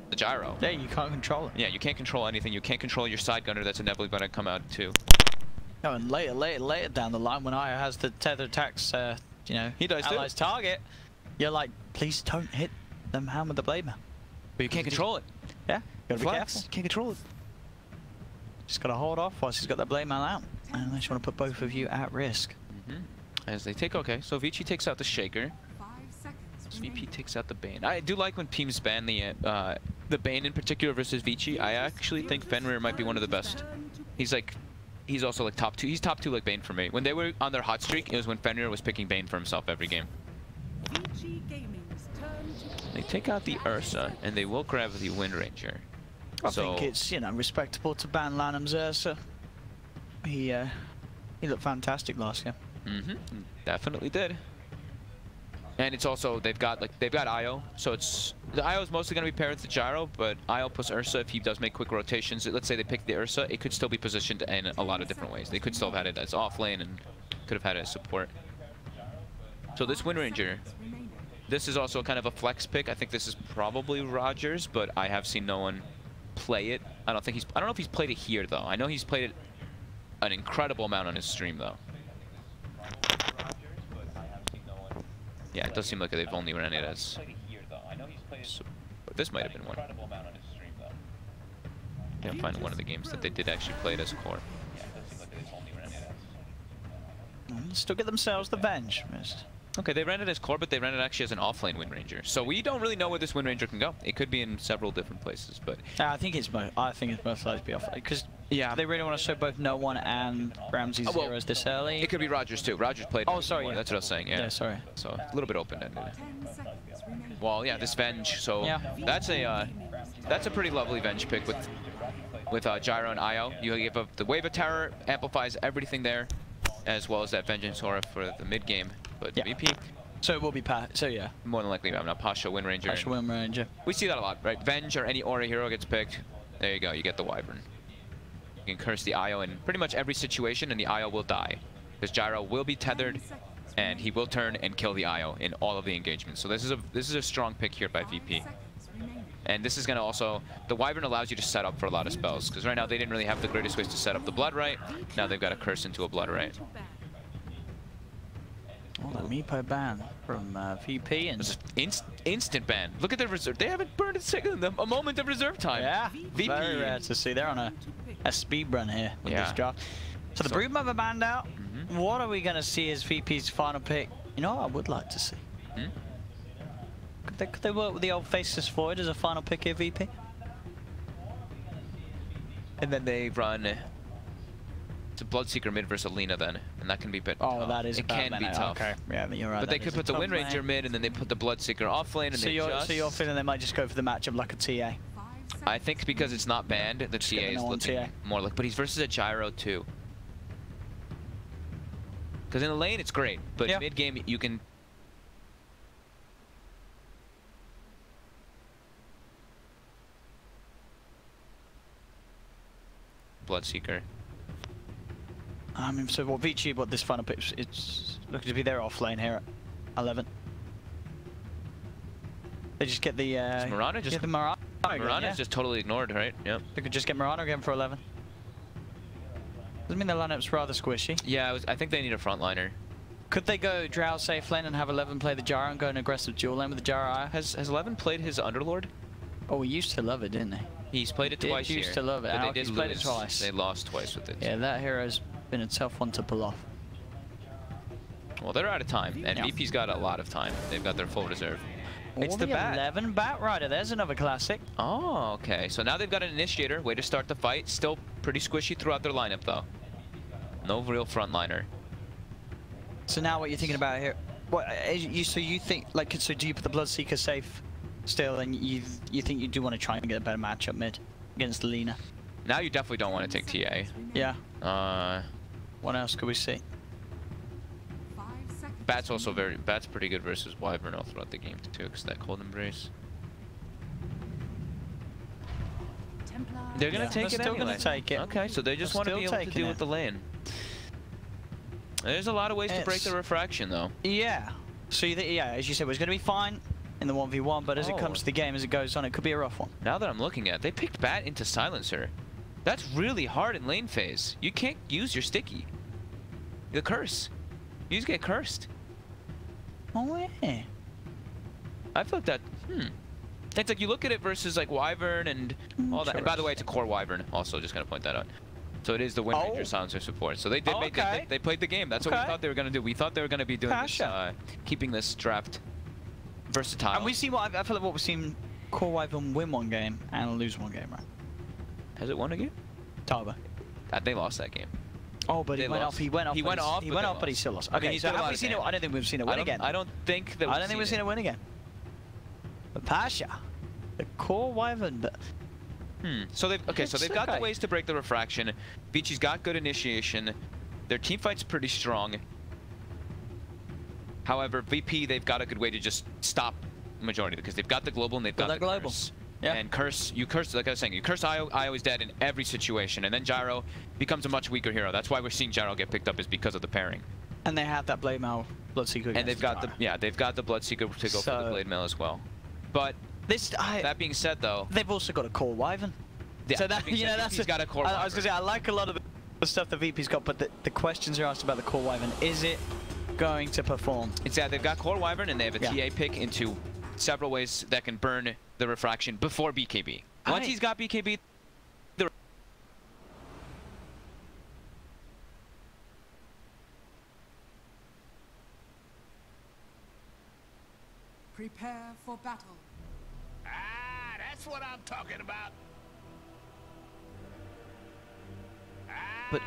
The gyro. Yeah, you can't control it. Yeah, you can't control anything. You can't control your side gunner that's inevitably going to come out too. No, and later down the line when Io has the tether attacks, you know, he does allies too. target, you're like, please don't hit them hand with the blade man. But you can't control it. Yeah, gotta be careful. You can't control it. Just gotta hold off whilst he's got that blade man out. Unless you want to put both of you at risk. As they take, okay, so Vici takes out the Shaker. VP takes out the Bane. I do like when teams ban the Bane in particular versus Vici. I actually think Fenrir might be one of the best. He's also like top 2. He's top 2 like Bane for me. When they were on their hot streak, it was when Fenrir was picking Bane for himself every game. They take out the Ursa, and they will grab the Wind Ranger. I think it's, you know, respectable to ban Lanham's Ursa. He looked fantastic last year. Definitely did. And it's also they've got Io, so it's the Io is mostly going to be paired with the gyro, but Io plus Ursa, if he does make quick rotations, let's say they pick the Ursa, it could still be positioned in a lot of different ways. They could still have had it as off lane and could have had it as support. So this Wind Ranger, this is also kind of a flex pick. I think this is probably Rogers, but I have seen no one play it. I don't know if he's played it here though. I know he's played it an incredible amount on his stream though. Yeah, it does seem like they've only ran it as. But this might have been one. Can't find one of the games that they did actually play it as core. Still get themselves the Venge. Okay, they ran it as core, but they ran it actually as an offlane Wind Ranger. So we don't really know where this Wind Ranger can go. It could be in several different places, but I think it's most likely to be offlane because they really want to show both No One and Ramsey Zeros this early. It could be Rogers too. Rogers played. Oh, sorry. Yeah. That's what I was saying. Yeah. Sorry. So a little bit open-ended. Well, yeah, this Venge. So that's a pretty lovely Venge pick with Gyro and Io. You give up the Wave of Terror, amplifies everything there, as well as that Vengeance Aura for the mid game. But VP. So it will be more than likely, I'm not Pasha Wind Ranger. Pasha Wind Ranger. We see that a lot, right? Venge or any Aura hero gets picked. There you go. You get the Wyvern. You can curse the Io in pretty much every situation, and the Io will die. Because Gyro will be tethered, and he will turn and kill the Io in all of the engagements. So this is a strong pick here by VP. And this is going to also... The Wyvern allows you to set up for a lot of spells. Because right now they didn't really have the greatest ways to set up the Blood Right. Now they've got a curse into a Blood Right. Oh, the Meepo ban from VP and instant ban. Look at their reserve. They haven't burned a moment of reserve time. Yeah, VP. Very rare to see. They're on a speed run here with this draft. So the Broodmother banned out. What are we going to see as VP's final pick? You know what I would like to see? Could they work with the old Faceless Void as a final pick here, VP? And then they run... It's a Bloodseeker mid versus Alina then, and that can be a bit tough. That is it can be tough. Okay. Yeah, but you're right. But they could put the Wind Ranger mid, and then they put the Bloodseeker off lane, and so you're feeling they might just go for the matchup like a TA? I think because it's not banned, the TA is looking more like... But he's versus a Gyro too. Because in the lane it's great, but mid game you can... Bloodseeker. I mean, so what Vici, this final pick, it's looking to be their off lane here at 11. They just get the Mirana just get the Mirana. Mirana's just totally ignored, right? Yep. They could just get Mirana again for 11. Doesn't mean the lineup's rather squishy. Yeah, I think they need a frontliner. Could they go Drow safe lane and have 11 play the Gyro and go an aggressive dual lane with the Gyro? Has 11 played his Underlord? Oh, he used to love it, didn't he? He's played it twice here. He used to love it. But they did played it twice. They lost twice with it. Yeah, that hero's been a tough one to pull off. Well, they're out of time, and VP's got a lot of time. They've got their full reserve. It's the Bat. 11 Bat Rider. There's another classic. Oh, okay. So now they've got an Initiator. Way to start the fight. Still pretty squishy throughout their lineup, though. No real frontliner. So now what you're thinking about here? What? So you think so? Do you put the Bloodseeker safe still, and you think you do want to try and get a better matchup mid against Lina? Now you definitely don't want to take TA. Yeah. What else could we see? Bat's also Bat's pretty good versus Wyvern all throughout the game too, because that Cold Embrace. They're gonna take it anyway. Still gonna take it. Okay, so they just want to be able to deal with the lane. There's a lot of ways to break the refraction, though. Yeah. So you think, as you said, it's gonna be fine. in the 1v1, but as it comes to the game, as it goes on, it could be a rough one. Now that I'm looking at it, they picked Bat into Silencer. That's really hard in lane phase. You can't use your sticky. The curse. You just get cursed. Oh, yeah. I feel like that, It's like you look at it versus like Wyvern and all that. And by the way, it's a core Wyvern also, just gonna point that out. So it is the Wind Ranger Silencer support. So they did they played the game. That's what we thought they were gonna do. We thought they were gonna be doing this, keeping this draft versatile. And we've seen I feel like what we've seen core Wyvern win one game and lose one game, right? Has it won a game? Taba. They lost that game. Oh, but he went off. He went off, but he still lost. Okay, so have we seen it? I don't think we've seen it win again. I don't think that. I don't think we've seen it win again. But Pasha, the core Wyvern. So they've got the ways to break the refraction. Vici's got good initiation. Their team fight's pretty strong. However, VP, they've got a good way to just stop the majority because they've got the global and they've got the global. Curse. Yeah. And curse, like I was saying, you curse Io is dead in every situation, and then Gyro becomes a much weaker hero. That's why we're seeing Gyro get picked up, is because of the pairing. And they have that Blade Mail Bloodseeker. And they've got they've got the Bloodseeker to go for the Blade Mail as well. But that being said, though, they've also got a core Wyvern. Yeah, so that VP's got a core Wyvern. I was gonna say I like a lot of the stuff that VP's got, but the questions are asked about the core Wyvern. Is it going to perform? It's they've got core Wyvern and they have a TA pick into several ways that can burn the refraction before BKB. Once he's got BKB, prepare for battle. Ah, that's what I'm talking about. But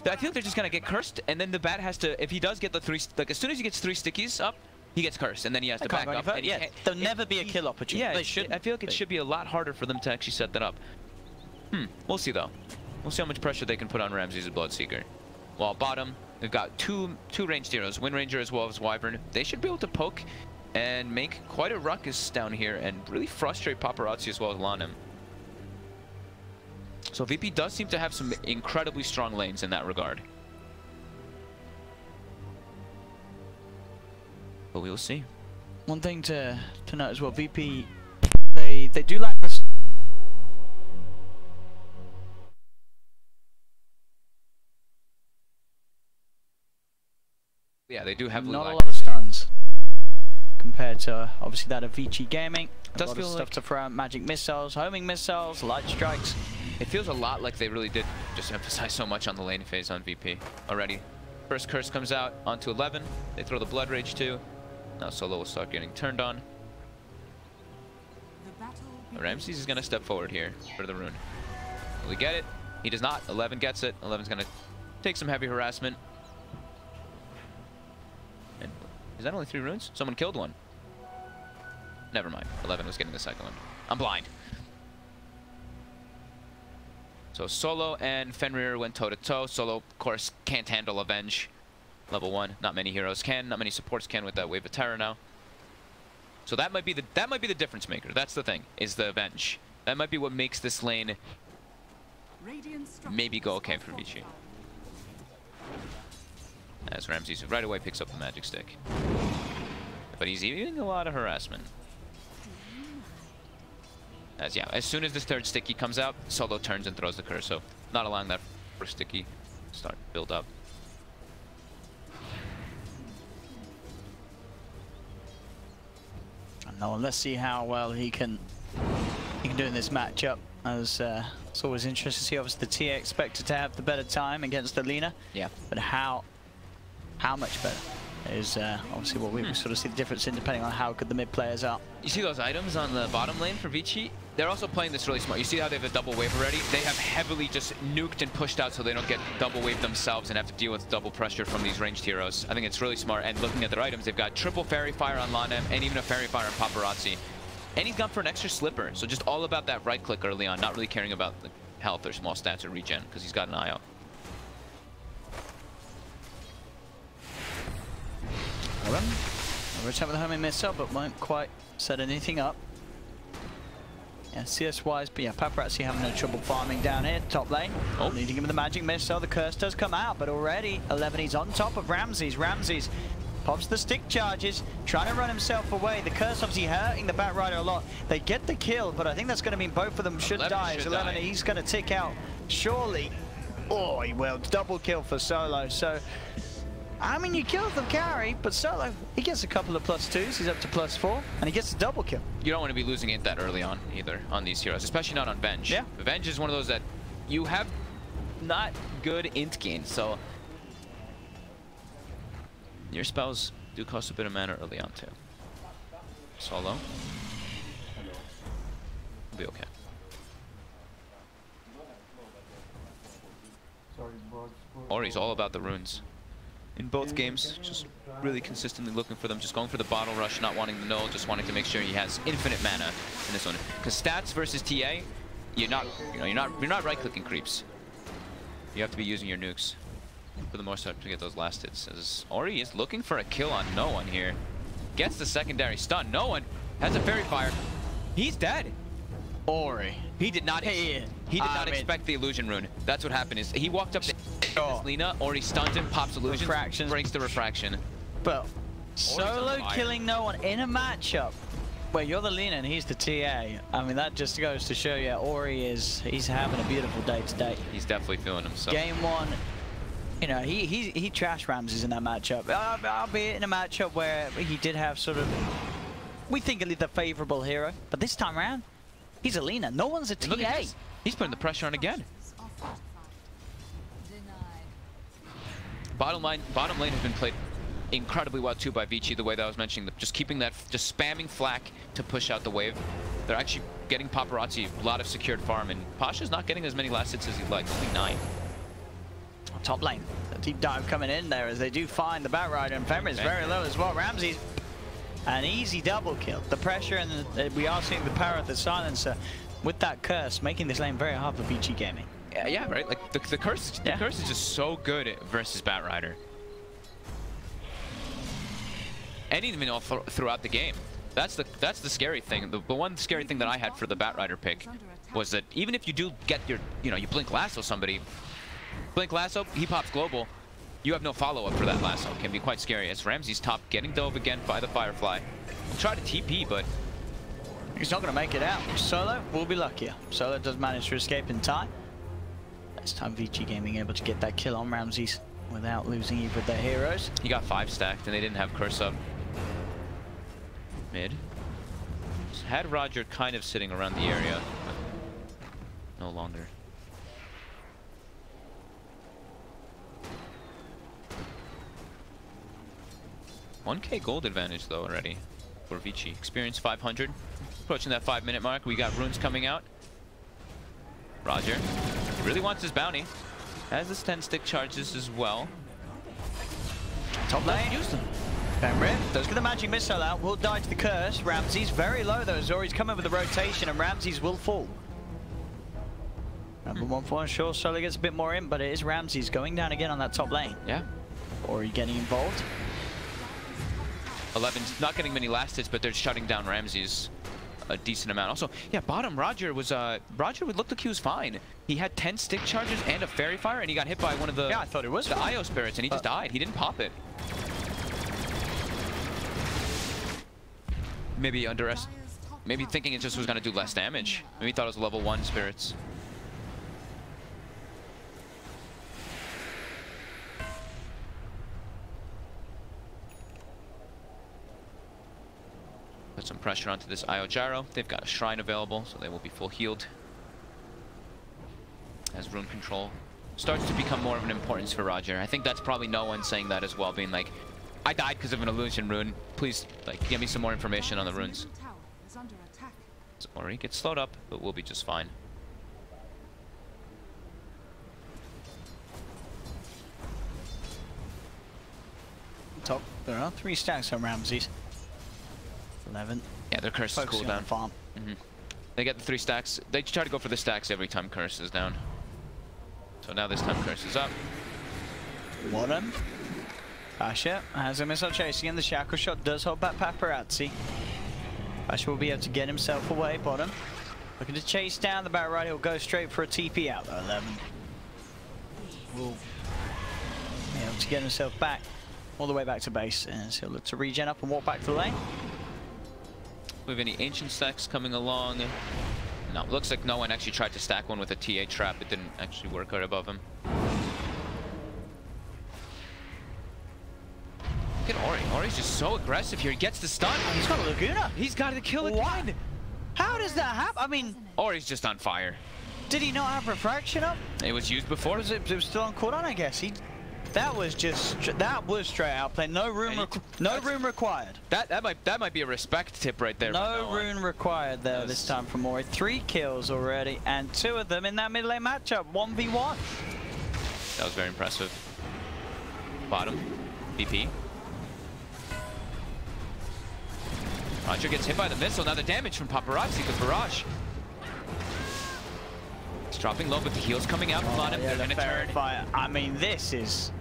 I feel like they're just gonna get cursed, and then the Bat has to, if he does get the 3, like as soon as he gets 3 stickies up, he gets cursed, and then he has to back up. And there'll never be a kill opportunity. Yeah, I feel like it should be a lot harder for them to actually set that up. We'll see though. We'll see how much pressure they can put on Ramses' Bloodseeker. While bottom, we've got two ranged heroes, Wind Ranger as well as Wyvern. They should be able to poke and make quite a ruckus down here and really frustrate Paparazzi as well as Lanem. So VP does seem to have some incredibly strong lanes in that regard. But we will see. One thing to note as well, VP, they do lack this. Yeah, they do have not a lot of stuns compared to obviously that of Vici Gaming. A lot of stuff to throw out, magic missiles, homing missiles, light strikes. It feels a lot like they really did just emphasize so much on the lane phase on VP already. First curse comes out onto 11. They throw the Blood Rage too. Now Solo will start getting turned on. Ramses is going to step forward here for the rune. Will he get it? He does not. 11 gets it. 11's going to take some heavy harassment. And is that only 3 runes? Someone killed one. Never mind. 11 was getting the second one. I'm blind. So Solo and Fenrir went toe-to-toe. Solo, of course, can't handle Avenge. Level 1. Not many heroes can. Not many supports can with that Wave of Terror now. So that might be the difference maker. That's the thing, is the Avenge. That might be what makes this lane maybe go okay for Vici. As Ramses right away picks up the magic stick. But he's eating a lot of harassment. As soon as this third sticky comes out, Solo turns and throws the curse, so not allowing that first sticky start build up. No, let's see how well he can do in this matchup. As it's always interesting to see. Obviously, the TA expected to have the better time against Alina. Yeah. But how much better is obviously what we sort of see the difference in depending on how good the mid players are. You see those items on the bottom lane for Vici? They're also playing this really smart. You see how they have a double wave already? They have heavily just nuked and pushed out so they don't get double wave themselves and have to deal with double pressure from these ranged heroes. I think it's really smart. And looking at their items, they've got triple Fairy Fire on Lanem and even a Fairy Fire on Paparazzi. And he's gone for an extra slipper. So just all about that right click early on, not really caring about the health or small stats or regen because he's got an IO. Return with the homing missile, but won't quite set anything up. Yeah, CS-wise, but yeah, Paparazzi having no trouble farming down here, top lane. Needing him with the magic missile. The curse does come out, but already 11, he's on top of Ramses. Ramses Pops the stick charges, trying to run himself away. The curse obviously hurting the Batrider a lot. They get the kill, but I think that's going to mean both of them should die. As 11, he's going to tick out, surely. Oh, he will. Double kill for Solo. So, I mean, you killed the carry, but Solo, he gets a couple of +2s. He's up to +4, and he gets a double kill. You don't want to be losing it that early on either on these heroes, especially not on Venge. Yeah. Venge is one of those that you have not good int gain, so your spells do cost a bit of mana early on too. Solo. We'll be okay. Ori's all about the runes. In both games, just really consistently looking for them, just going for the bottle rush, not wanting the null, just wanting to make sure he has infinite mana in this one. Because stats versus TA, you're not right-clicking creeps. You have to be using your nukes for the most part to get those last hits. As Ori is looking for a kill on no one here. Gets the secondary stun. No one has a fairy fire. He's dead. Ori. He did not expect the illusion rune. That's what happened. Is he walked up to Lina, Ori stuns him, pops illusion, breaks the refraction. But Solo killing no one in a matchup where you're the Lina and he's the TA. I mean, that just goes to show you Ori he's having a beautiful day today. He's definitely feeling himself. Game 1, you know, he trashed Ramses in that matchup. Albeit in a matchup where he did have sort of, we think the favorable hero, but this time around, he's a Lina. No one's a TA. He's putting the pressure on again. Bottom lane has been played incredibly well too by Vici, the way that I was mentioning, just keeping that, just spamming flak to push out the wave. They're actually getting paparazzi, a lot of secured farm, and Pasha's not getting as many last hits as he'd like, only 9. Top lane, a deep dive coming in there as they do find the Batrider, and Femra is very low as well. Ramses, an easy double kill. The pressure, and we are seeing the power of the silencer with that curse, making this lane very hard for Vici Gaming. Yeah, right. Like the curse is just so good versus Batrider. And even all throughout the game. That's the scary thing. The one scary thing that I had for the Batrider pick was that even if you do get your, you blink lasso somebody, blink lasso, he pops global, you have no follow-up for that lasso. It can be quite scary. As Ramsey's top, getting dove again by the Firefly. He'll try to TP, but he's not going to make it out. Solo will be luckier. Solo does manage to escape in time. This time Vici Gaming able to get that kill on Ramses without losing either of their heroes. He got 5 stacked and they didn't have curse up. Mid. Just had Roger kind of sitting around the area, but no longer. $1K gold advantage though already for Vici. Experience 500. Approaching that 5-minute mark. We got runes coming out. Roger really wants his bounty. Has his 10 stick charges as well. Top lane. Use them. Femra does get the magic missile out. Will die to the curse. Ramses very low though. Zori's coming with the rotation and Ramses will fall. Number 1 for sure. Solo gets a bit more in, but it is Ramses going down again on that top lane. Yeah. Ori getting involved. 11's not getting many last hits, but they're shutting down Ramses a decent amount. Also, yeah, bottom Roger was Roger looked like he was fine. He had 10 stick charges and a fairy fire, and he got hit by one of the I thought it was the IO spirits, and he just died. He didn't pop it. Maybe maybe thinking it just was going to do less damage. Maybe he thought it was level 1 spirits. Put some pressure onto this IO gyro. They've got a shrine available, so they will be full healed. As rune control starts to become more of an importance for Roger. I think that's probably no one saying that as well, being like, I died because of an illusion rune. Please, like, give me some more information on the runes. So Ori gets slowed up, but we'll be just fine. Top, there are 3 stacks on Ramses. 11. Yeah, their curse is cool down. Farm. They get the 3 stacks. They try to go for the stacks every time curse is down. So now this time curse is up. Bottom. Pasha has a missile chasing in. The shackle shot does hold back paparazzi. Pasha will be able to get himself away. Bottom. Looking to chase down the Batrider. He'll go straight for a TP out though. 11. Will be able to get himself back. all the way back to base, and he'll look to regen up and walk back to the lane. We have any ancient stacks coming along? No, looks like no one actually tried to stack one with a TI8 trap. It didn't actually work right above him. Look at Ori. Ori's just so aggressive here. He gets the stun. Oh, he's got a Laguna. He's got the kill again. How does that happen? I mean, Ori's just on fire. did he not have refraction up? It was used before. It was still on cooldown, I guess. That was straight out play. No room required. That might be a respect tip right there. No rune required there this time from Ori. 3 kills already, and 2 of them in that mid lane matchup. 1v1. That was very impressive. Bottom, VP. Roger gets hit by the missile. Now the damage from Paparazzi, the barrage. It's dropping low, but the heal's coming out from Lana. Yeah, They're gonna turn. Fire. I mean, this is.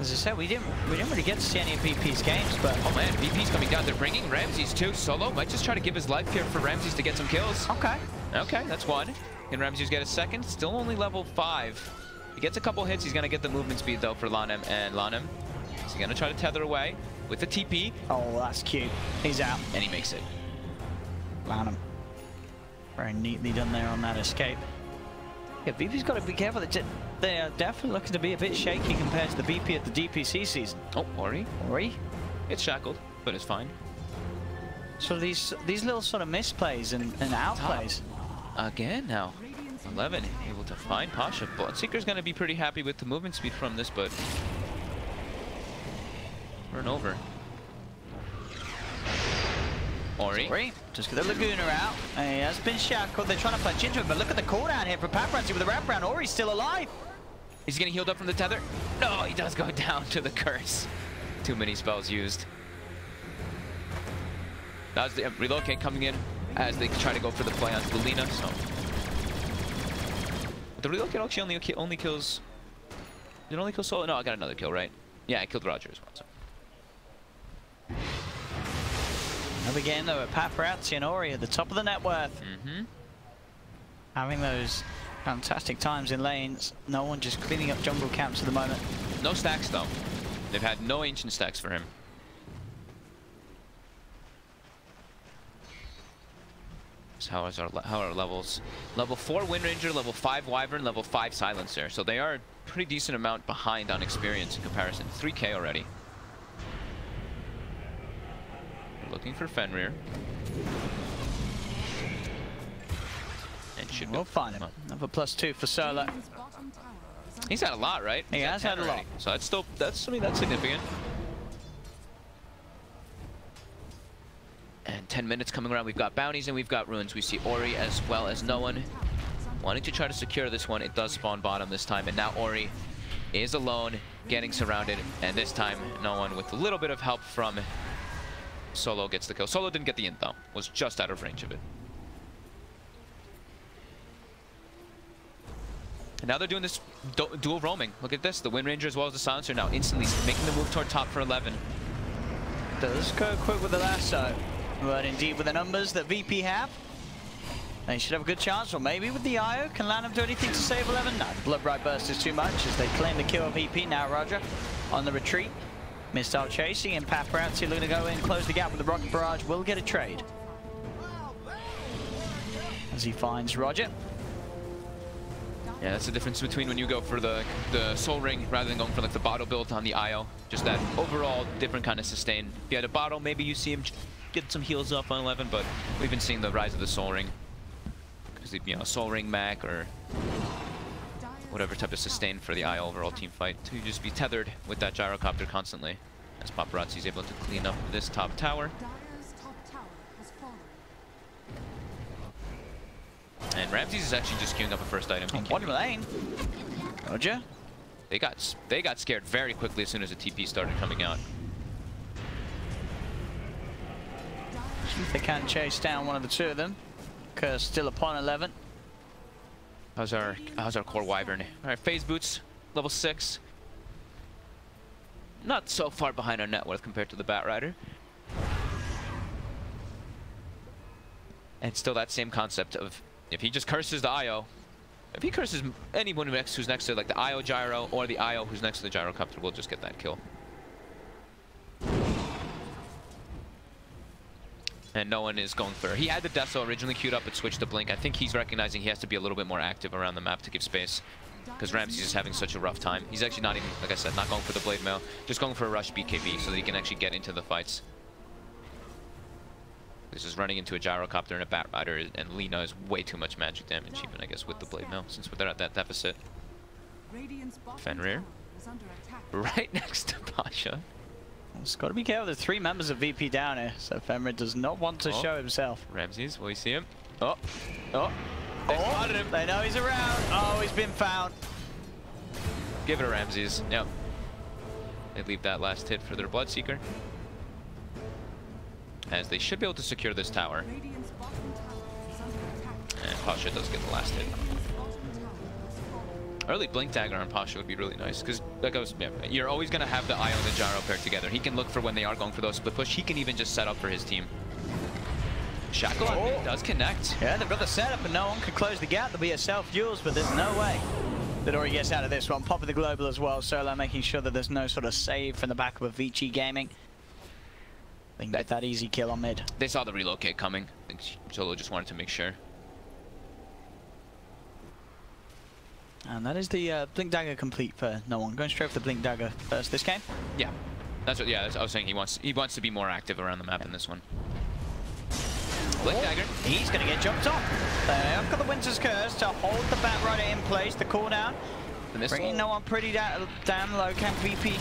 As I said, we didn't really get to see any of VP's games, but oh man, VP's coming down. They're bringing Ramses too. Solo might just try to give his life here for Ramses to get some kills. Okay. Okay, that's one. Can Ramses get a second? Still only level 5. He gets a couple hits. He's gonna get the movement speed though for Lanem, and Lanem is gonna try to tether away with the TP. Oh, that's cute. He's out. And he makes it. Lanem. Very neatly done there on that escape. Yeah, VP's got to be careful. They are definitely looking to be a bit shaky compared to the VP at the DPC season. Oh, Ori. Ori? It's shackled, but it's fine. So these little sort of misplays and outplays. Again now. 11 able to find Pasha. Bloodseeker's going to be pretty happy with the movement speed from this, but run over. Ori. Just get the Laguna out. He has been shackled. They're trying to punch into him, but look at the cooldown here from Paparazzi with the wraparound. Ori's still alive. He's getting healed up from the tether. No, he does go down to the curse. Too many spells used. That was the relocate coming in as they try to go for the play on Belina. So but the relocate actually only kills. Did it only kill Solo? No, I got another kill, right? Yeah, I killed Roger as well. So. Another game though with Paparazzi and Ori at the top of the net worth. Having those fantastic times in lanes. No one just cleaning up jungle camps at the moment. No stacks though. They've had no ancient stacks for him. So how are our levels? Level 4 Wind Ranger, level 5 Wyvern, level 5 Silencer. So they are a pretty decent amount behind on experience in comparison. 3K already. Looking for Fenrir. And should we'll find him. Another +2 for Solo. He's had a lot, right? He has had a lot. So that's still, I mean, that's significant. And 10 minutes coming around. We've got bounties and we've got runes. We see Ori as well as no one wanting to try to secure this one. It does spawn bottom this time, and now Ori is alone, getting surrounded, and this time no one with a little bit of help from Solo gets the kill. Solo didn't get the int though, was just out of range of it. And now they're doing this dual roaming. Look at this, the Wind Ranger as well as the Silencer now instantly making the move toward top for 11. Does go quick with the lasso, but indeed with the numbers that VP have, they should have a good chance, or maybe with the IO, can Lanham do anything to save 11? No, the Blood Bright Burst is too much as they claim the kill of VP. Now Roger on the retreat. Missile chasing, and Paparazzi looking to go in, close the gap with the Rocket Barrage, will get a trade. As he finds Roger. Yeah, that's the difference between when you go for the Soul Ring rather than going for like the bottle build on the IO. Just that overall different kind of sustain. If you had a bottle, maybe you see him get some heals up on 11, but we've been seeing the rise of the Soul Ring. Because, you know, Soul Ring Mac or whatever type of sustain for the IO overall team fight to just be tethered with that gyrocopter constantly. As Paparazzi is able to clean up this top tower. And Ramses is actually just queuing up a first item. One lane. Roger. They got scared very quickly as soon as the TP started coming out. See if they can chase down one of the 2 of them. Curse still upon 11. How's our core Wyvern? All right, phase boots, level 6. Not so far behind our net worth compared to the Batrider. And still that same concept of if he just curses the IO, If he curses anyone who's next to like the IO gyro or the IO who's next to the gyrocopter, we'll just get that kill. And no one is going for... He had the Deso originally queued up but switched to Blink. I think he's recognizing he has to be a little bit more active around the map to give space. Because Ramsey's is having such a rough time. He's actually not even, like I said, not going for the Blade Mail. Just going for a rush BKB so that he can actually get into the fights. This is running into a gyrocopter and a Bat Rider, and Lina is way too much magic damage, even I guess with the Blade Mail, since they're at that deficit. Fenrir, right next to Pasha. It's got to be careful. There's 3 members of VP down here, so Fenrir does not want to show himself. Ramses, will you see him? Oh, they spotted him. They know he's around. Oh, he's been found. Give it to Ramses. Yep. They leave that last hit for their Bloodseeker. As they should be able to secure this tower. And Pasha does get the last hit. Early Blink Dagger on Pasha would be really nice, because that goes, yeah, you're always going to have the Io and the Gyro paired together. He can look for when they are going for those split push. He can even just set up for his team. Shackle on mid does connect. Yeah, they've got the setup and no one can close the gap. There'll be a self-fuels, but there's no way that Ori gets out of this one. Popping the global as well. Solo making sure that there's no sort of save from the back of a Vici Gaming. They can get that easy kill on mid. They saw the relocate coming. I think Solo just wanted to make sure. And that is the Blink Dagger complete for no one. Going straight for the Blink Dagger first this game. Yeah, that's what. Yeah, that's what I was saying. He wants to be more active around the map in this one. Blink Dagger. He's going to get jumped off. They've got the Winter's Curse to hold the Bat Rider in place. The cooldown. Bringing no one pretty down low. Can VP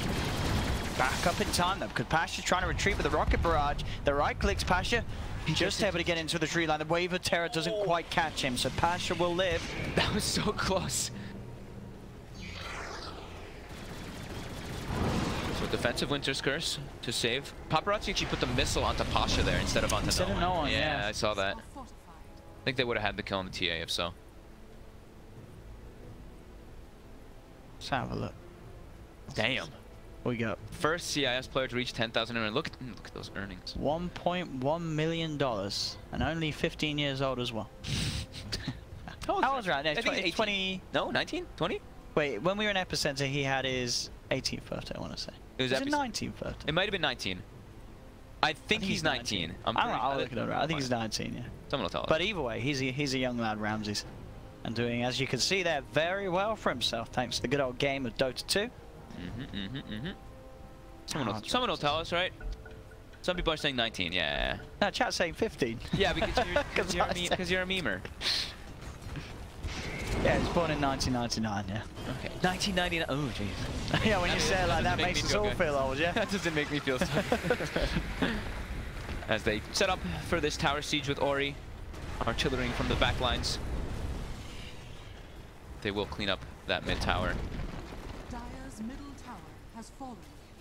back up in time though? Because Pasha's trying to retreat with the rocket barrage. The right clicks Pasha. Just able to get into the tree line. The Wave of Terror doesn't quite catch him, so Pasha will live. That was so close. So defensive Winter's Curse to save. Paparazzi actually put the missile onto Pasha there instead of onto no one. Yeah, I saw that. I think they would have had the kill on the TA if so. Let's have a look. Damn. What we got? First CIS player to reach 10,000 earnings. Look at those earnings. $1.1 million, and only 15 years old as well. How old was that? I think 20. No, 19, 20. Wait, when we were in Epicenter, he had his 18th birthday. I want to say. It was his 19th birthday. It might have been 19. I think he's 19. I'll look it up. I think he's 19. Yeah. Someone will tell us. But either way, he's a young lad, Ramses, and doing, as you can see there, very well for himself, thanks to the good old game of Dota 2. Someone will tell us, right? Some people are saying 19, yeah. No, chat's saying 15. Yeah, because you're a memer. Yeah, he was born in 1999, yeah. Okay. 1999, oh jeez. Yeah, when you say it like that, makes us all feel old, yeah? That doesn't make me feel so. As they set up for this tower siege with Ori, artillerying from the back lines. They will clean up that mid tower. Dire's middle tower has fallen.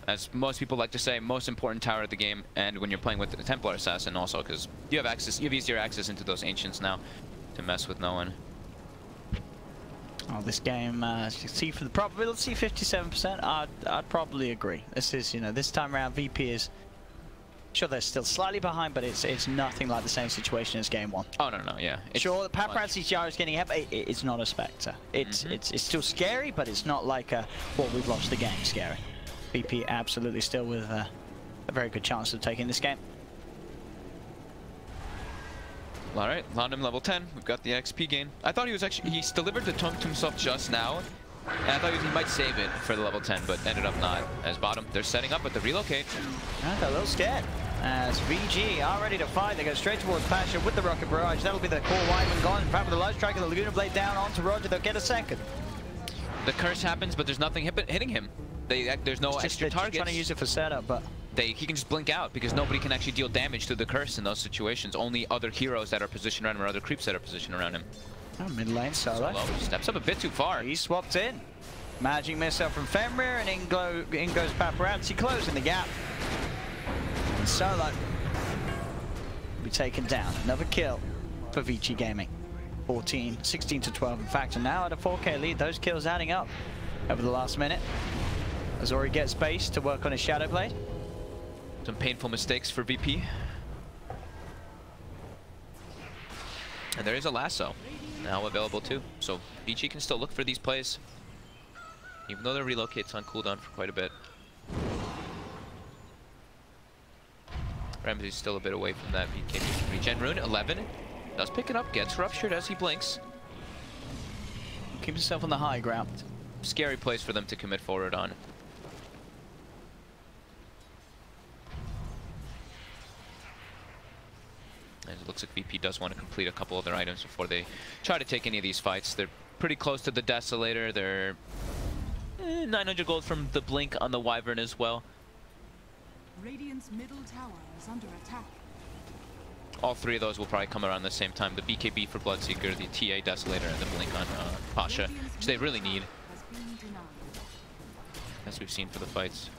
As most people like to say, most important tower of the game, and when you're playing with the Templar Assassin also, because you have easier access into those ancients now to mess with no one. Oh, this game, as you can see, for the probability, 57%. I'd probably agree. This is, this time around, VP is. Sure, they're still slightly behind, but it's nothing like the same situation as game 1. Oh no, yeah. Sure, the Paparazzi's Gyro is getting ahead, but it's not a Spectre. It's still scary, but it's not like well, we've lost the game scary. VP absolutely still with a very good chance of taking this game. All right, London level 10. We've got the XP gain. I thought he's delivered the taunt to himself just now, and I thought he might save it for the level 10, but ended up not. As bottom, they're setting up with the relocate. And a little scared. As VG are ready to fight, they go straight towards Pasha with the rocket barrage. That'll be the core Wyman gone. In fact, with the light strike and the Laguna Blade down onto Roger, they'll get a second. The curse happens, but there's nothing hitting him. There's no extra targets. Just trying to use it for setup, but he can just blink out because nobody can actually deal damage to the curse in those situations. Only other heroes that are positioned around him or other creeps that are positioned around him. Oh, mid lane Solo steps up a bit too far. He swapped in. Magic missile from Fenrir, and in goes Paparazzi, closing the gap. And Solo will be taken down. Another kill for Vici Gaming. 16 to 12 in fact, and now at a 4K lead, those kills adding up over the last minute. As Ori gets space to work on his Shadow Blade. Some painful mistakes for VP. And there is a lasso. now available too. So Vici can still look for these plays, even though their relocate's on cooldown for quite a bit. Ramsey's still a bit away from that BKB regen. Rune 11 does pick it up, gets ruptured as he blinks. Keep himself on the high ground. Scary place for them to commit forward on. And it looks like VP does want to complete a couple of their items before they try to take any of these fights. They're pretty close to the Desolator. They're 900 gold from the Blink on the Wyvern as well. Radiant's middle tower is under attack. All three of those will probably come around the same time. The BKB for Bloodseeker, the TA Desolator, and the Blink on Pasha, which they really need, as we've seen for the fights.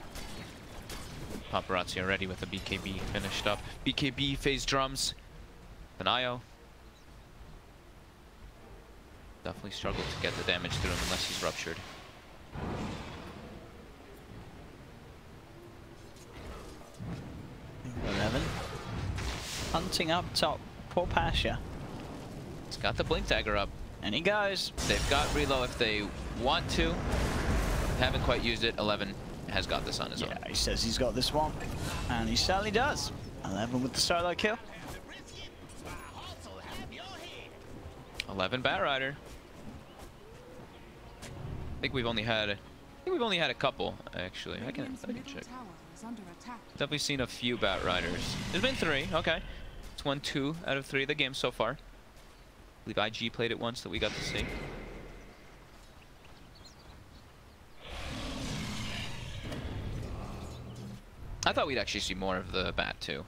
Paparazzi already with the BKB finished up. BKB phase drums. An IO. Definitely struggled to get the damage through him unless he's ruptured. Hunting up top. Poor Pasha. He's got the Blink Dagger up. And he goes. They've got reload if they want to. Haven't quite used it. 11 has got this on his own. Yeah, he says he's got this one. And he certainly does. 11 with the solo kill. 11 Batrider. I think we've only had a couple actually. I can check. Definitely seen a few Batriders. There's been 3. Okay, it's 1, 2 out of 3 of the game so far. I believe IG played it once that we got to see. I thought we'd actually see more of the Bat too,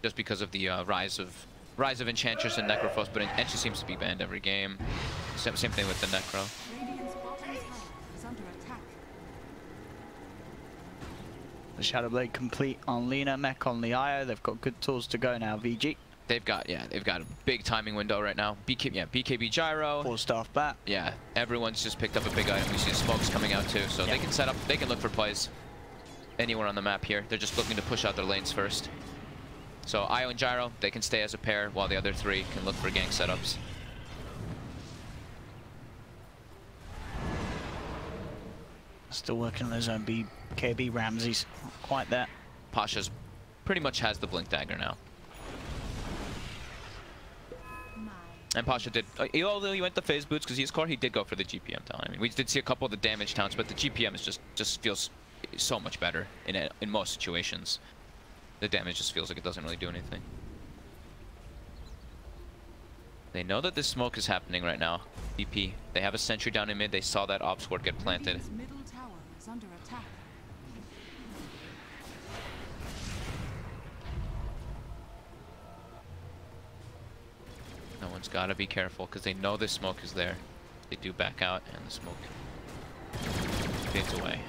just because of the rise of Enchantress and Necrophos, but Encha seems to be banned every game. Same thing with the Necro. The Shadow Blade complete on Lina, Mech on the IO. They've got good tools to go now, VG. They've got a big timing window right now. BKB Gyro. 4-staff bat. Yeah, everyone's just picked up a big item. We see the smokes coming out too, so they can set up, they can look for plays anywhere on the map here. They're just looking to push out their lanes first. So IO and Gyro, they can stay as a pair while the other 3 can look for gank setups. Still working on his own BKB. Ramsey's not quite there. Pasha's pretty much has the Blink Dagger now. And Pasha did, although he went the phase boots because he's core, he did go for the GPM talent. I mean, we did see a couple of the damage taunts, but the GPM is just feels so much better in most situations. The damage just feels like it doesn't really do anything. They know that this smoke is happening right now. BP. They have a sentry down in mid. They saw that Ops Ward get planted. Middle tower is under attack. No one's got to be careful because they know this smoke is there. They do back out and the smoke fades away.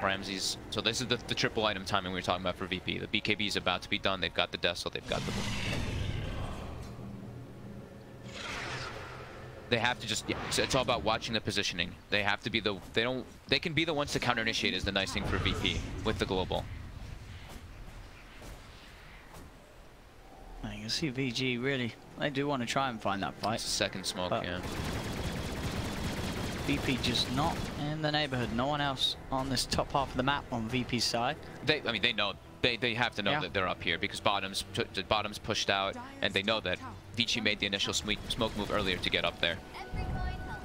Ramsey's, so this is the triple item timing we were talking about for VP. The BKB is about to be done. They've got the Desol, they've got the... They have to just, it's all about watching the positioning. They have to be the, they can be the ones to counter initiate is the nice thing for VP with the global. You can see VG really, they do want to try and find that fight. It's a second smoke, but yeah. VP just not in the neighborhood. No one else on this top half of the map on VP's side. I mean, they know, they have to know that they're up here because bottom's pushed out, and they know that Vici made the initial smoke move earlier to get up there.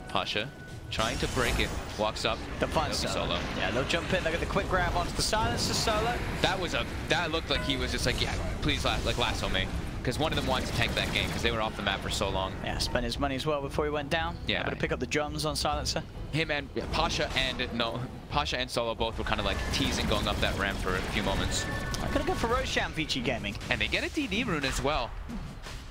Pasha trying to break it, walks up. The fun solo. Yeah, they'll jump in. They get the quick grab onto the silencer solo. That looked like he was just like, yeah, please lasso me. Because one of them wanted to tank that game because they were off the map for so long. Yeah, spent his money as well before he went down. Yeah. Able to pick up the drums on silencer. Him and Pasha and Solo both were kind of like teasing going up that ramp for a few moments. I'm gonna go for Roshan, Vici Gaming. And they get a DD rune as well.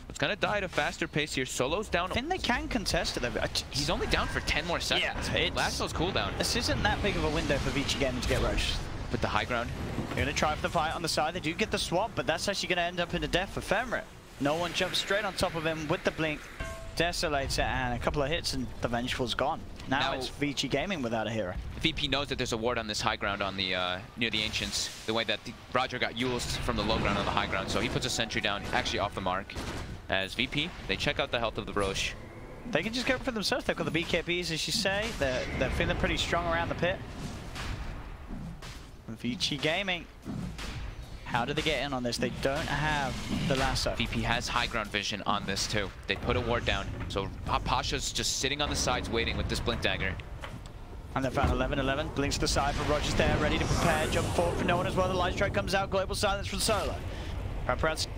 It's gonna die at a faster pace here. Solo's down. I think they can contest it though. He's only down for 10 more seconds. Yeah, Lasso's cooldown. This isn't that big of a window for Vici Gaming to get Roche. With the high ground. They're gonna try for the fight on the side. They do get the swap, but that's actually gonna end up in a death for Femrit. No one jumps straight on top of him with the blink. Desolator and a couple of hits and the Vengeful's gone. Now it's Vici Gaming without a hero. VP knows that there's a ward on this high ground on the near the Ancients, the way that Roger got Yules from the low ground on the high ground, so he puts a sentry down, actually off the mark. As VP, they check out the health of the Roche. They can just go for themselves. They've got the BKBs, as you say. They're feeling pretty strong around the pit. Vici Gaming. How do they get in on this? They don't have the lasso. VP has high ground vision on this too. They put a ward down. So Pasha's just sitting on the sides waiting with this Blink Dagger. And they found 11-11. Blinks to the side for Rogers there, ready to prepare. Jump forward for no one as well. The light strike comes out. Global silence from Solo. Paparazzi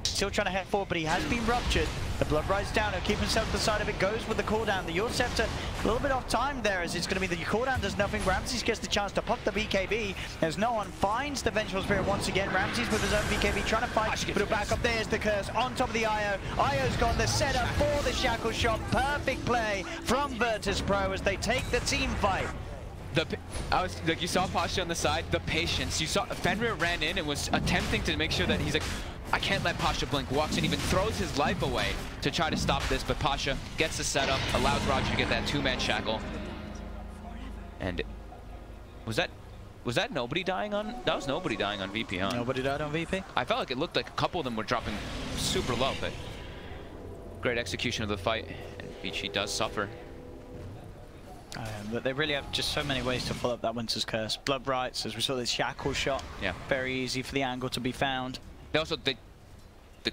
still trying to head forward, but he has been ruptured. The blood rides down. He'll keep himself to the side of it. Goes with the cooldown. The Your Scepter a little bit off time there, as it's going to be the cooldown does nothing. Ramses gets the chance to pop the BKB. There's no one. Finds the Vengeful Spirit once again. Ramses with his own BKB trying to fight. But he'll back up. There's the curse on top of the IO. IO's got the setup for the shackle shot. Perfect play from Virtus.pro as they take the team fight. You saw Pasha on the side, the patience. You saw Fenrir ran in and was attempting to make sure that he's like, I can't let Pasha blink. Walks in, even throws his life away to try to stop this, but Pasha gets the setup, allows Roger to get that two-man shackle. And was that nobody dying on? That was nobody dying on VP, huh? Nobody died on VP? I felt like it looked like a couple of them were dropping super low, but great execution of the fight. And Vici does suffer. But they really have just so many ways to follow up that Winter's Curse. Blood Rights, as we saw this shackle shot. Yeah. Very easy for the angle to be found. They also, the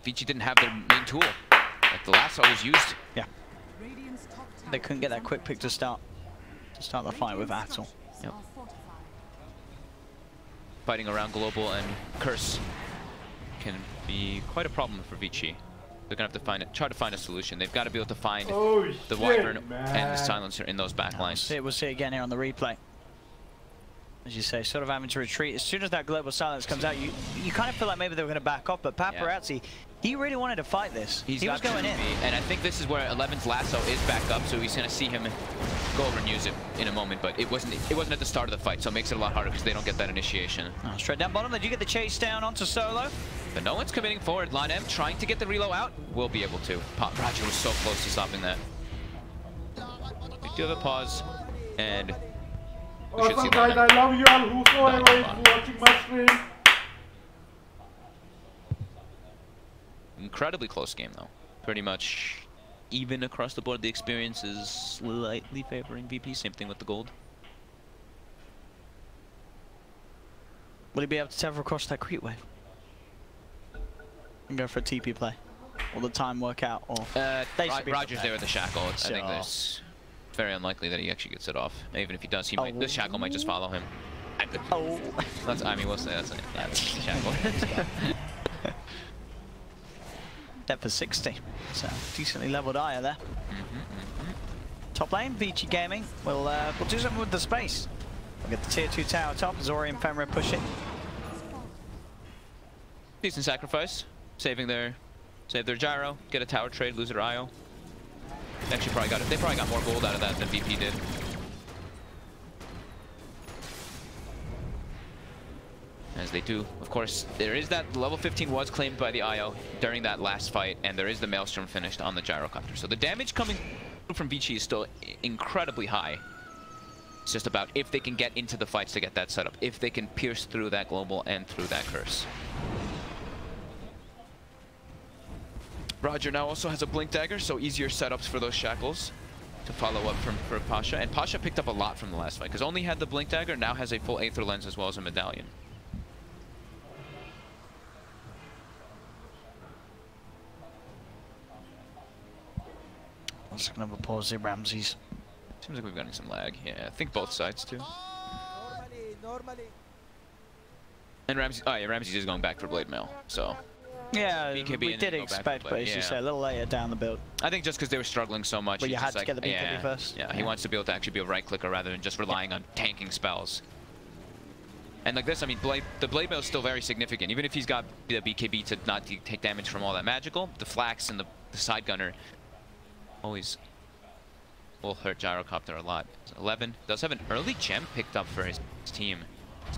Vici didn't have their main tool. Like the lasso was used. Yeah. They couldn't get that quick pick to start the fight with Atl. Yep. Fighting around Global and Curse can be quite a problem for Vici. They're gonna have to try to find a solution. They've got to be able to find the Wyvern and the Silencer in those backlines. We'll see it again here on the replay. As you say, sort of having to retreat. As soon as that Global Silence comes out, you kind of feel like maybe they were going to back off, but Paparazzi, he really wanted to fight this. He was going in. And I think this is where 11's lasso is back up, so he's going to see him go over and use it in a moment, but it wasn't at the start of the fight, so it makes it a lot harder because they don't get that initiation. Oh, straight down bottom, they do get the chase down onto Solo. But no one's committing forward. Lon M trying to get the reload out, will be able to. Roger was so close to stopping that. We do have a pause, and awesome guys, I love you all, whosoever is watching my stream. Incredibly close game though. Pretty much even across the board. The experience is slightly favoring VP. Same thing with the gold. Will he be able to tether across that creep wave? And go for a TP play? Or the time work out? Or Roger's there with the shackle. I think there's very unlikely that he actually gets it off. Even if he does, the shackle might just follow him. I mean, we'll say that's it. Yeah, that's the shackle. Depth for 60. So decently leveled eye there. Top lane, Vici Gaming. We'll do something with the space. We'll get the tier 2 tower top. Zori and Fenrir push it. Decent sacrifice. Save their gyro, get a tower trade, lose their IO. Actually probably got it. They probably got more gold out of that than VP did. As they do, of course, there is that level 15 was claimed by the IO during that last fight, and there is the Maelstrom finished on the gyrocopter. So the damage coming from Vici is still incredibly high. It's just about if they can get into the fights to get that setup, if they can pierce through that global and through that curse. Roger now also has a Blink Dagger, so easier setups for those shackles to follow up for Pasha. And Pasha picked up a lot from the last fight, because only had the Blink Dagger, now has a full Aether Lens as well as a Medallion. Let's have a pause here, Ramses. Seems like we've gotten some lag. Yeah, I think both sides too. Normally. And Ramses is going back for Blade Mail, so. Yeah, we did expect, but as you say, a little later down the build. I think just because they were struggling so much. But you had to get the BKB first. Yeah, he wants to be able to actually be a right clicker rather than just relying on tanking spells. And like this, I mean, the Blade Mail is still very significant. Even if he's got the BKB to not take damage from all that magical, the Flax and the Side Gunner always will hurt Gyrocopter a lot. 11 does have an early gem picked up for his team.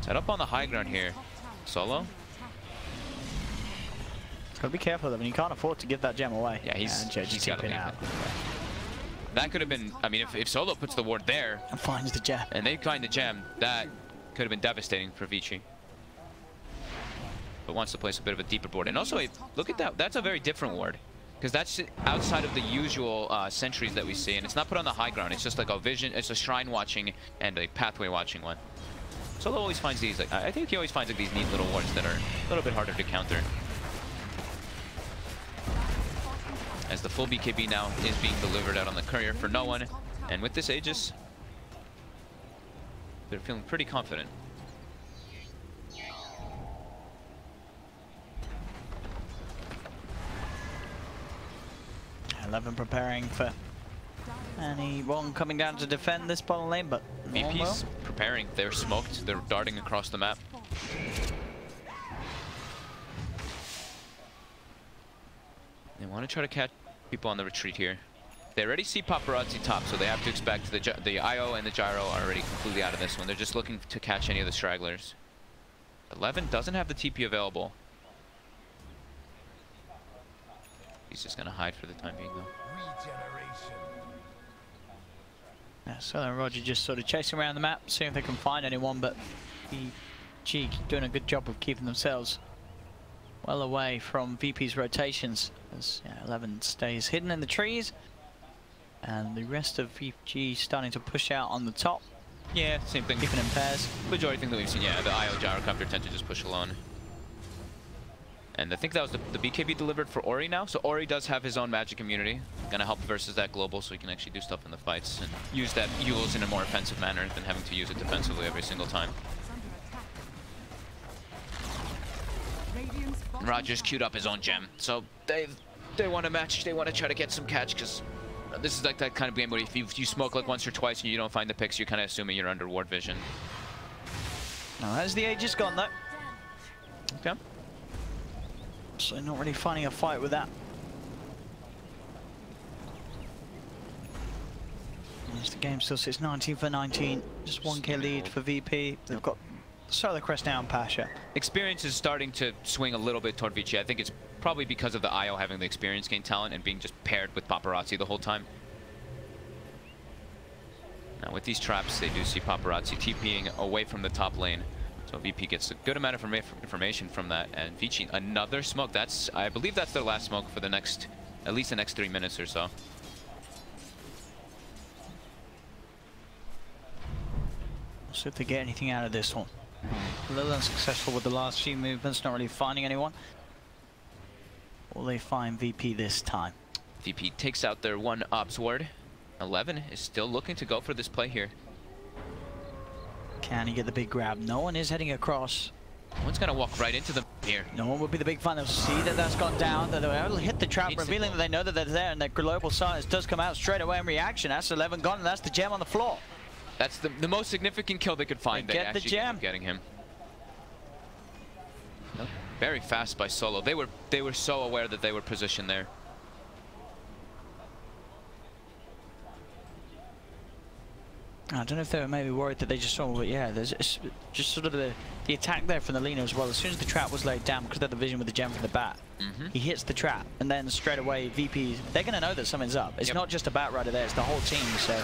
Set up on the high ground here. Solo. Gotta be careful though, and you can't afford to give that gem away. Yeah, he's got to leave out. it. That could have been, I mean, if Solo puts the ward there and finds the gem, and they find the gem, that could have been devastating for Vici. But wants to place a bit of a deeper board. And also, look at that, that's a very different ward. Because that's outside of the usual sentries that we see, and it's not put on the high ground. It's just like a vision, it's a shrine watching and a pathway watching one. Solo always finds these, like, I think he always finds like these neat little wards that are a little bit harder to counter. As the full BKB now is being delivered out on the courier for no one, and with this Aegis, they're feeling pretty confident. 11 preparing for anyone coming down to defend this bottom lane, but VP's preparing. They're smoked. They're darting across the map. They want to try to catch people on the retreat here. They already see paparazzi top, so they have to expect the IO and the gyro are already completely out of this one. They're just looking to catch any of the stragglers. 11 doesn't have the TP available. He's just gonna hide for the time being, though. Yeah, Solo and Roger just sort of chasing around the map, seeing if they can find anyone, but VG doing a good job of keeping themselves well away from VP's rotations, as 11 stays hidden in the trees, and the rest of VG starting to push out on the top. Yeah, same thing. Keeping in pairs. Majority thing that we've seen, yeah, the IO gyrocopter tend to just push alone. And I think that was the BKB delivered for Ori now. So Ori does have his own magic immunity. Gonna help versus that global so he can actually do stuff in the fights and use that Euls in a more offensive manner than having to use it defensively every single time. And Roger's queued up his own gem. So they want to match, they want to try to get some catch, because this is like that kind of game where if you smoke like once or twice and you don't find the picks, you're kind of assuming you're under ward vision. Now there's the Aegis gone though. Okay. So not really finding a fight with that. As the game still sits 19 for 19, just 1k lead for VP. They've got Solar Crest now and Pasha. Experience is starting to swing a little bit toward Vici. I think it's probably because of the IO having the experience gain talent and being just paired with paparazzi the whole time. Now with these traps, they do see paparazzi TPing away from the top lane. So VP gets a good amount of information from that, and Vici, another smoke. I believe that's their last smoke for the next, at least the next 3 minutes or so. See if they get anything out of this one. A little unsuccessful with the last few movements, not really finding anyone. Will they find VP this time? VP takes out their one ops ward. 11 is still looking to go for this play here. Can he get the big grab? No one is heading across. No one's gonna walk right into them here. No one would be the big fan. They'll see that that's gone down. They'll able to hit the trap, revealing that they know that they're there, and their global silence does come out straight away in reaction. That's 11 gone, and that's the gem on the floor. That's the most significant kill they could find. They get the gem. Getting him. Nope. Very fast by Solo. They were so aware that they were positioned there. I don't know if they were maybe worried that they just saw, but yeah, there's just sort of the attack there from the leaner as well. As soon as the trap was laid down, because they had the vision with the gem from the bat, he hits the trap, and then straight away VP, they're going to know that something's up. It's not just a bat rider there, it's the whole team. So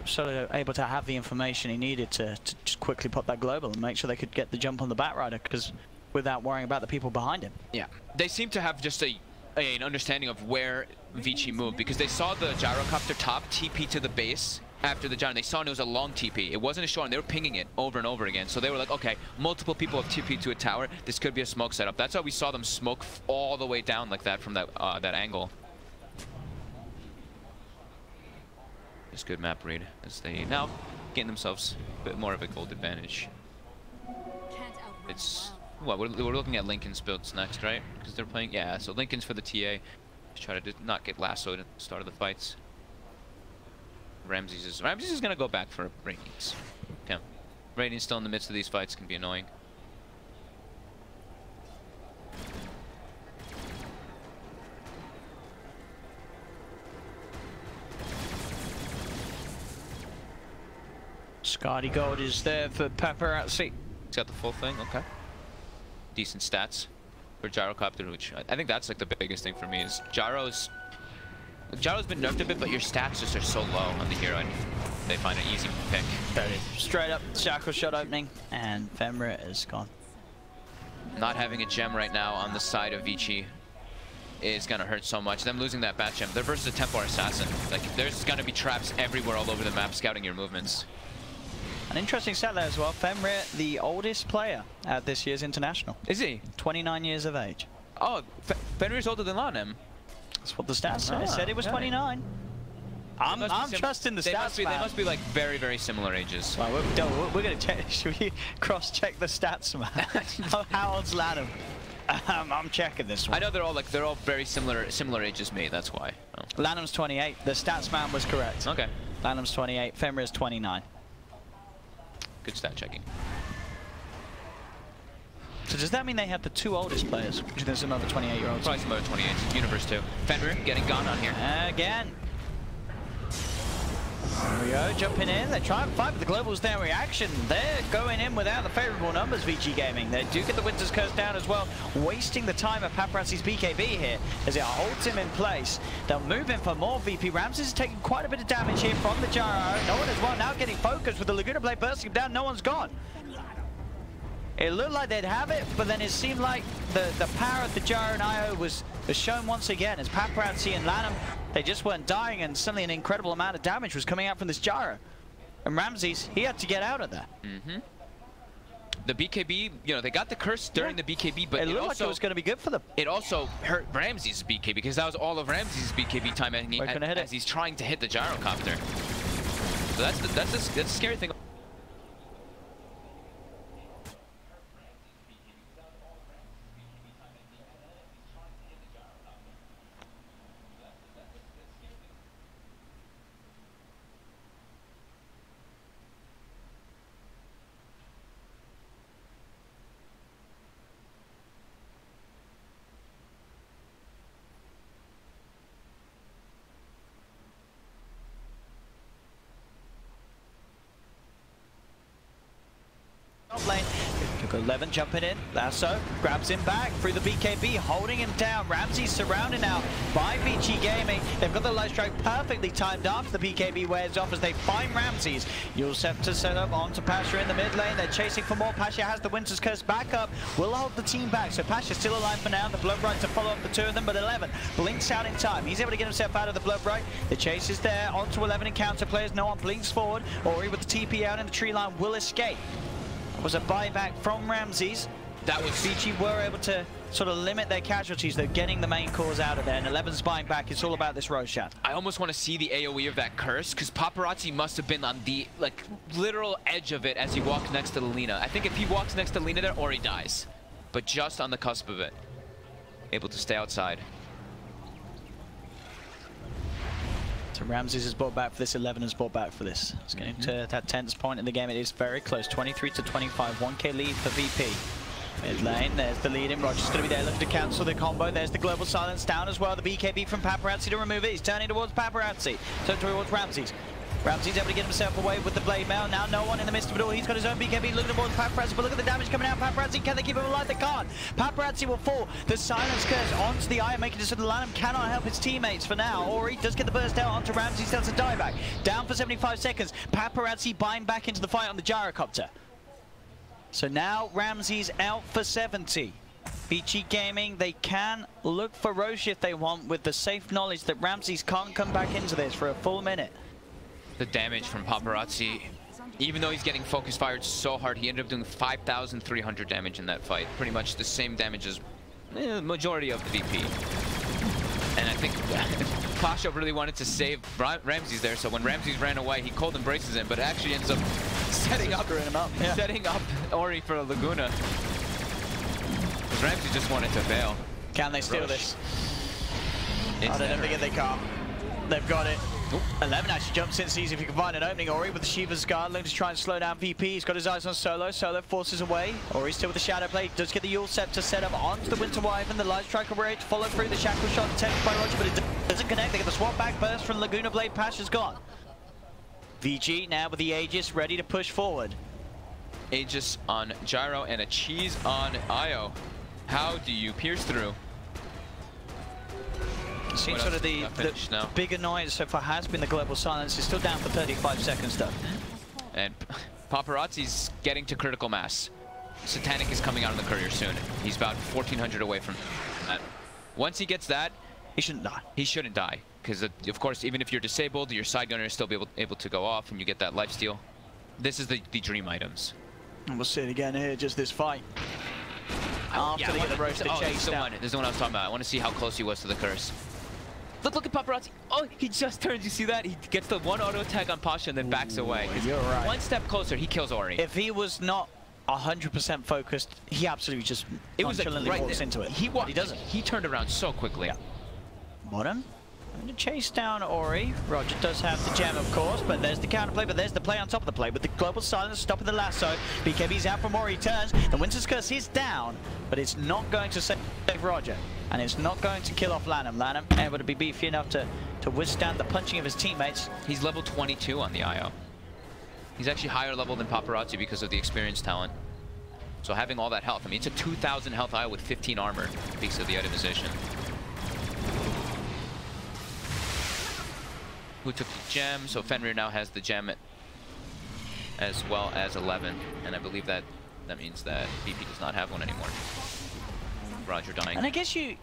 Solo able to have the information he needed to just quickly pop that global and make sure they could get the jump on the bat rider, because without worrying about the people behind him. Yeah, they seem to have just an understanding of where Vici moved, because they saw the gyrocopter top TP to the base after the gyro. They saw it was a long TP. It wasn't a short, and they were pinging it over and over again. So they were like, okay, multiple people have TP to a tower. This could be a smoke setup. That's why we saw them smoke all the way down like that from that angle. Just good map read as they now gain themselves a bit more of a gold advantage. It's what we're looking at Lincoln's builds next, right? Because they're playing, yeah. So Lincoln's for the TA. Just try to not get lassoed at the start of the fights. Ramses is gonna go back for Radiance. Okay. Radiance still in the midst of these fights can be annoying. Scotty Gold is there for paparazzi. He's got the full thing, okay. Decent stats for Gyrocopter, which I think that's like the biggest thing for me is Gyro's been nerfed a bit, but your stats just are so low on the hero, and they find an easy pick. Straight up, shackle shot opening, and Femra is gone. Not having a gem right now on the side of Vici is going to hurt so much. Them losing that bat gem. They're versus a Templar Assassin. Like, there's going to be traps everywhere all over the map scouting your movements. An interesting stat there as well. Fenrir, the oldest player at this year's International. Is he? 29 years of age. Oh, Fenrir's older than Lanem. That's what the stats say. It said he was 29. I'm trusting the stats, They must be like very, very similar ages. Well, we're going to check. Should we cross-check the stats, man? How old's Lanem? I'm checking this one. I know they're all very similar age as me. That's why. Oh. Lanem's 28. The stats man was correct. Okay. Lanem's 28. Fenrir's 29. Good stat checking. So does that mean they have the two oldest players? There's another 28-year-olds. Probably some other 28. Universe too. Fenrir getting gone on here. Again. There we go, jumping in. They try and fight, but the Global's their reaction. They're going in without the favorable numbers, Vici Gaming. They do get the Winter's Curse down as well, wasting the time of Paparazzi's BKB here as it holds him in place. They'll move in for more VP. Ramses is taking quite a bit of damage here from the gyro. No one as well now getting focused with the Laguna Blade bursting down. No one's gone. It looked like they'd have it, but then it seemed like the power of the gyro and IO was shown once again as Paparazzi and Lanem, they just weren't dying, and suddenly an incredible amount of damage was coming out from this gyro. And Ramses, he had to get out of there. The BKB, you know, they got the curse during the BKB, but it looked like it was going to be good for them. It also hurt Ramses' BKB because that was all of Ramses' BKB time as he's trying to hit the gyrocopter. So that's a scary thing. Lane. Took 11 jumping in. Lasso grabs him back through the BKB, holding him down. Ramsey's surrounded now by Vici Gaming. They've got the light strike perfectly timed after the BKB wears off as they find Ramses. Scepter set up onto Pasha in the mid lane. They're chasing for more. Pasha has the Winter's Curse back up. Will hold the team back. So Pasha's still alive for now. The Blood Right to follow up the two of them, but 11 blinks out in time. He's able to get himself out of the Blood Right. The chase is there. Onto 11 encounter players. No one blinks forward. Ori with the TP out in the tree line will escape. Was a buyback from Ramses. That was Vici were able to sort of limit their casualties. They're getting the main cores out of there, and 11's buying back. It's all about this Roshan. I almost want to see the AoE of that curse, because Paparazzi must have been on the literal edge of it as he walked next to Lina. I think if he walks next to Lina there, Ori dies. But just on the cusp of it. Able to stay outside. So Ramses is brought back for this, 11 is brought back for this. It's getting to that tense point in the game. It is very close, 23 to 25, 1k lead for VP. Mid lane, there's the lead in. Roger's going to be there looking to cancel the combo. There's the global silence down as well. The BKB from Paparazzi to remove it. He's turning towards Paparazzi, so towards Ramses. Ramses able to get himself away with the blade mail. Now no one in the midst of it all. He's got his own BKB looking towards Paparazzi, but look at the damage coming out. Paparazzi, can they keep him alive? They can't. Paparazzi will fall. The silence curse onto the eye, making it so the Lanham cannot help his teammates for now. Ori does get the burst out onto Ramses, does a dieback. Down for 75 seconds. Paparazzi buying back into the fight on the gyrocopter. So now Ramses out for 70. Vici Gaming, they can look for Roche if they want, with the safe knowledge that Ramses can't come back into this for a full minute. The damage from Paparazzi, even though he's getting focus fired so hard, he ended up doing 5,300 damage in that fight. Pretty much the same damage as the majority of the VP. And I think Pasha really wanted to save Ramses there, so when Ramses ran away, he cold embraces him, but actually ends up setting up Ori for a Laguna. Ramses just wanted to bail. Can they steal this? I don't think they can't. They've got it. 11 actually jumps in, sees if he can find an opening. Ori with the Shiva's Guard, looking to try and slow down VP. He's got his eyes on Solo. Solo forces away. Ori still with the Shadow Blade. Does get the Scepter set up onto the Winter Wyvern. The Light Striker ready to follow through the Shackle Shot detected by Roger, but it doesn't connect. They get the swap back burst from Laguna Blade. Pasha's gone. VG now with the Aegis ready to push forward. Aegis on Gyro and a cheese on Io. How do you pierce through? Seems sort of the big annoyance so far has been the global silence. It's still down for 35 seconds though. And Paparazzi's getting to critical mass. Satanic is coming out of the courier soon. He's about 1,400 away from that. Once he gets that, he shouldn't die. He shouldn't die. Because, of course, even if you're disabled, your side gunner is still able to go off and you get that lifesteal. This is the dream items. And we'll see it again here, just this fight. After they get the roasted chase down. This is the one I was talking about. I want to see how close he was to the curse. Look at Paparazzi. Oh, he just turns. You see that? He gets the one auto attack on Pasha and then backs away. You're right. One step closer, he kills Ori. If he was not 100% focused, he absolutely just nonchalantly walks into it. He doesn't. He turned around so quickly. Yeah. Bottom. Going to chase down Ori. Roger does have the gem, of course, but there's the counterplay, but there's the play on top of the play with the global silence stopping the lasso. BKB's out from Ori, turns. The Winter's Curse is down, but it's not going to save Roger. And it's not going to kill off Lanham. Lanham able to be beefy enough to withstand the punching of his teammates. He's level 22 on the IO. He's actually higher level than Paparazzi because of the experience talent. So having all that health, I mean, it's a 2,000 health IO with 15 armor because of the itemization. Who took the gem? So Fenrir now has the gem as well as 11, and I believe that means that VP does not have one anymore. Roger dying. And I guess you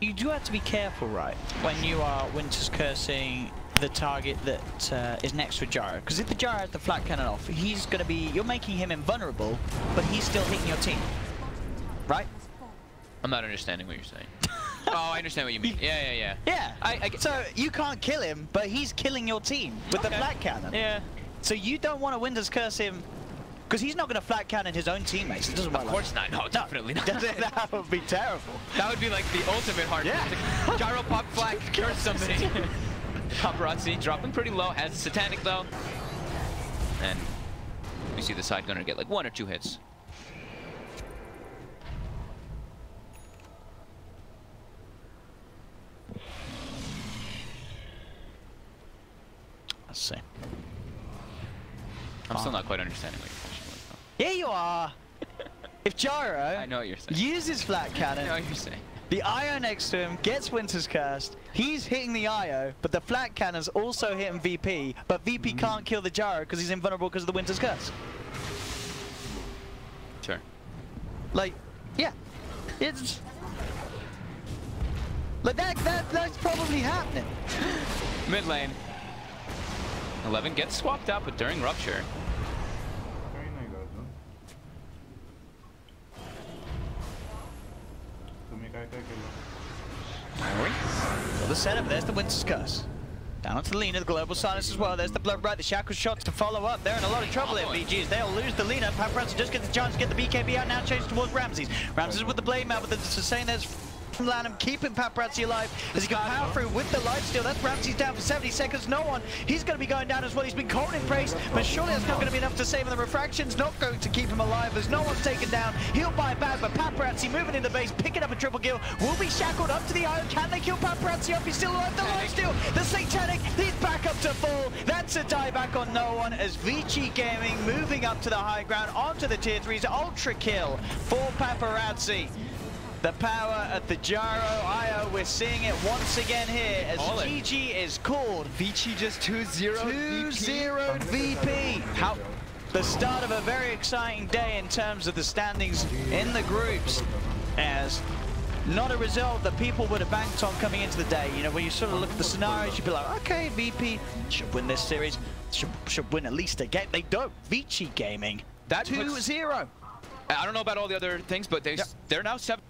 do have to be careful, right, when you are Winter's cursing the target that is next to Gyro, because if the Gyro has the flat cannon off, he's going to be, you're making him invulnerable, but he's still hitting your team, right? I'm not understanding what you're saying. Oh, I understand what you mean. Yeah. Yeah. So you can't kill him, but he's killing your team with the flat cannon. Yeah. So you don't want to Winter's curse him, because he's not going to flat cannon his own teammates. It doesn't work. Of course not. No, definitely not. That would be terrible. That would be like the ultimate hard. Yeah. Gyro pop flag, curse somebody. Paparazzi dropping pretty low, has the satanic though. And we see the side gunner get like 1 or 2 hits. Let's see. I'm still not quite understanding what your question was though. Yeah, you are. If Gyro I know what you're saying. uses flat cannon, I know what you're saying. the IO next to him gets Winter's Cursed, he's hitting the IO, but the flat cannon's also hitting VP, but VP can't kill the Gyro because he's invulnerable because of the Winter's Curse. Sure. Like, yeah. It's... Like, that's probably happening. Mid lane. 11 gets swapped out, but during Rupture. The setup, there's the Winter's Curse. Down onto the Lina, the global silence as well. There's the blood right, the shackle shots to follow up. They're in a lot of trouble here, VGs. They'll lose the Lina. Paparazzi just gets the chance to get the BKB out, now changes towards Ramses. Ramses with the blade mount, but the sustain there's from Lanham, keeping Paparazzi alive as he can power through with the lifesteal. That's Ramses down for 70 seconds. No one, he's going to be going down as well. He's been cold in praise, but surely that's not going to be enough to save him. The refraction's not going to keep him alive as no one's taken down. He'll buy back, but Paparazzi moving into base, picking up a triple kill, will be shackled up to the iron. Can they kill Paparazzi up? He's still alive. The lifesteal, the satanic, he's back up to full. That's a dieback on no one as Vici Gaming moving up to the high ground onto the tier 3s. Ultra kill for Paparazzi. The power at the Gyro IO, we're seeing it once again here as GG is called. Vici just 2-0'd VP. How the start of a very exciting day in terms of the standings in the groups, as not a result that people would have banked on coming into the day. You know, when you sort of look at the scenarios, you'd be like, okay, VP should win this series, should win at least a game. They don't. Vici Gaming, 2-0. I don't know about all the other things, but they're now 7.